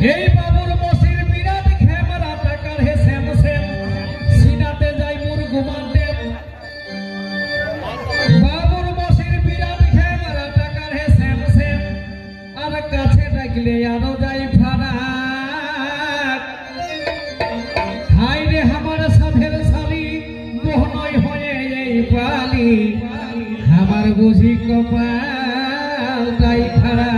এই বাবুর মসির বিরাট খেমারা টাকার হে শ্যাম শ্যাম সিনাতে যাই মুর ঘুমাতে বাবুর মসির বিরাট খেমারা টাকার হে শ্যাম শ্যাম আর কাছে ডাকলে আরো যাই ফারা হাই রে আমার সাধের শালি মোহনই হয়ে এই পালি আমার বুঝি কপাল তাই খাড়া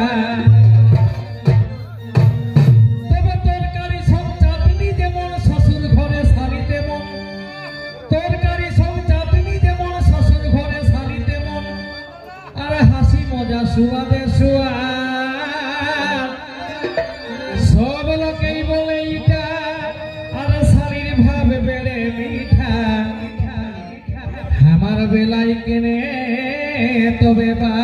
সুয়াদে সুয়াদ সব লোকেই বলে ইটা আর শালির ভাব বেড়ে মিঠা আমার বেলায় কেনে তবে বা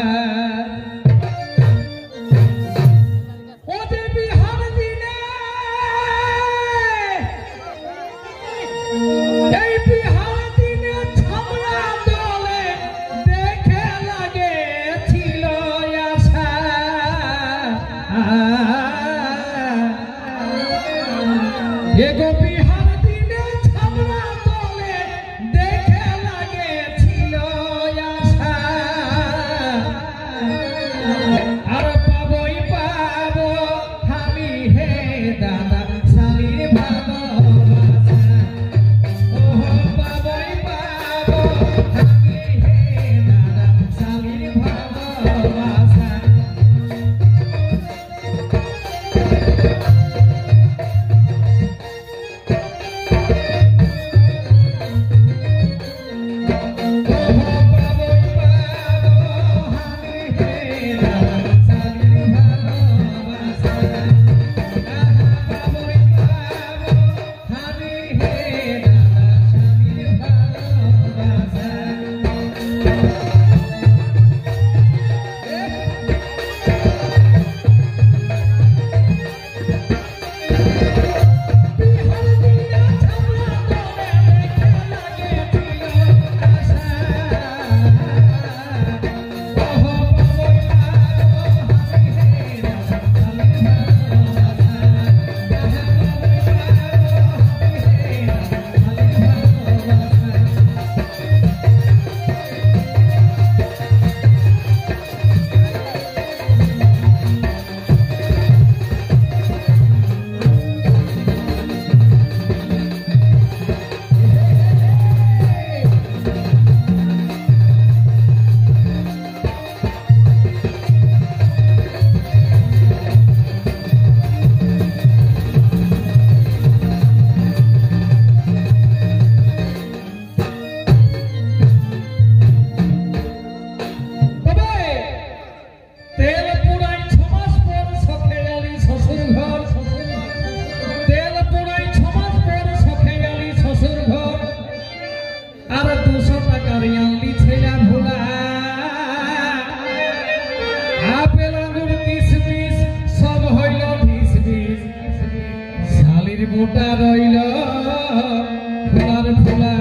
মোটা রইল ফুলার ফুলা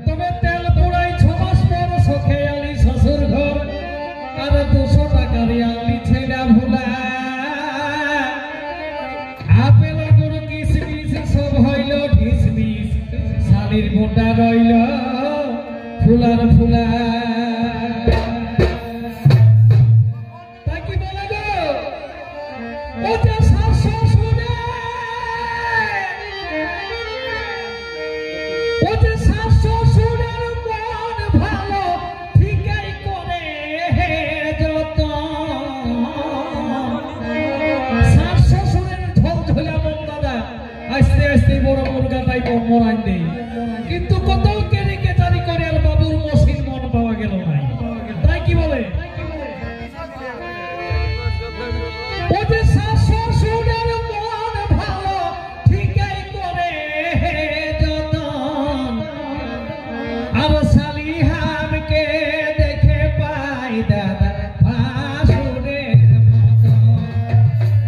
তবে তেল পুরাই 6 মাস পর সখে আলি শ্বশুর ঘর আর 200 টাকার আলি ছেড়া ভুলা আপেল আঙুর কিশমিশ সব হইল ঢিসমিস শালির মোটা রইল ফুলার ফুলা তাকি বলে গো ও যে শাশু কিন্তু কত কেরিকে জারি করে আর বাবুর মসির মন পাওয়া গেল নাই তাই কি বলে ও যে শাশু শুনের মন ভালো ঠিকই করে যতন আর সালিহানকে দেখে পাই দাদা ভাসুরের মতো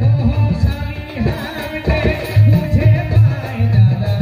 ও সালিহানকে বুঝে পাই দাদা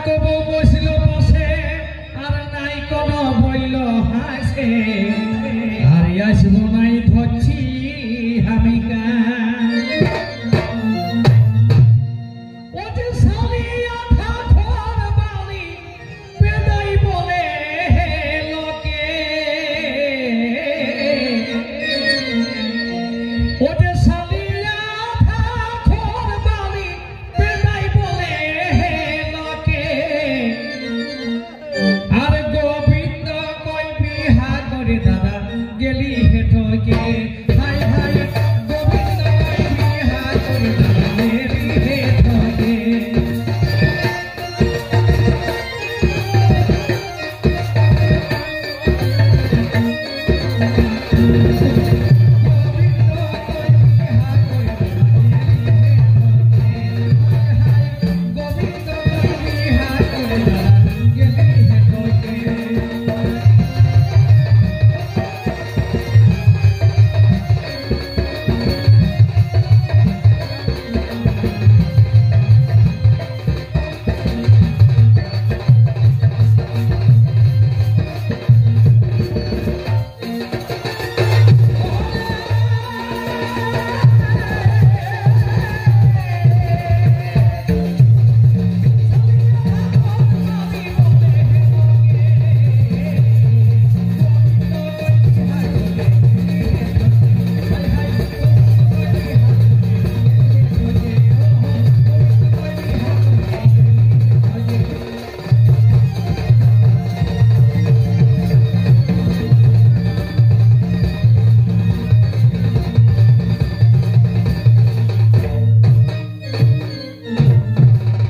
কবু বসল পাশে আর নাই কোনো বলল হাসে আর আসবো না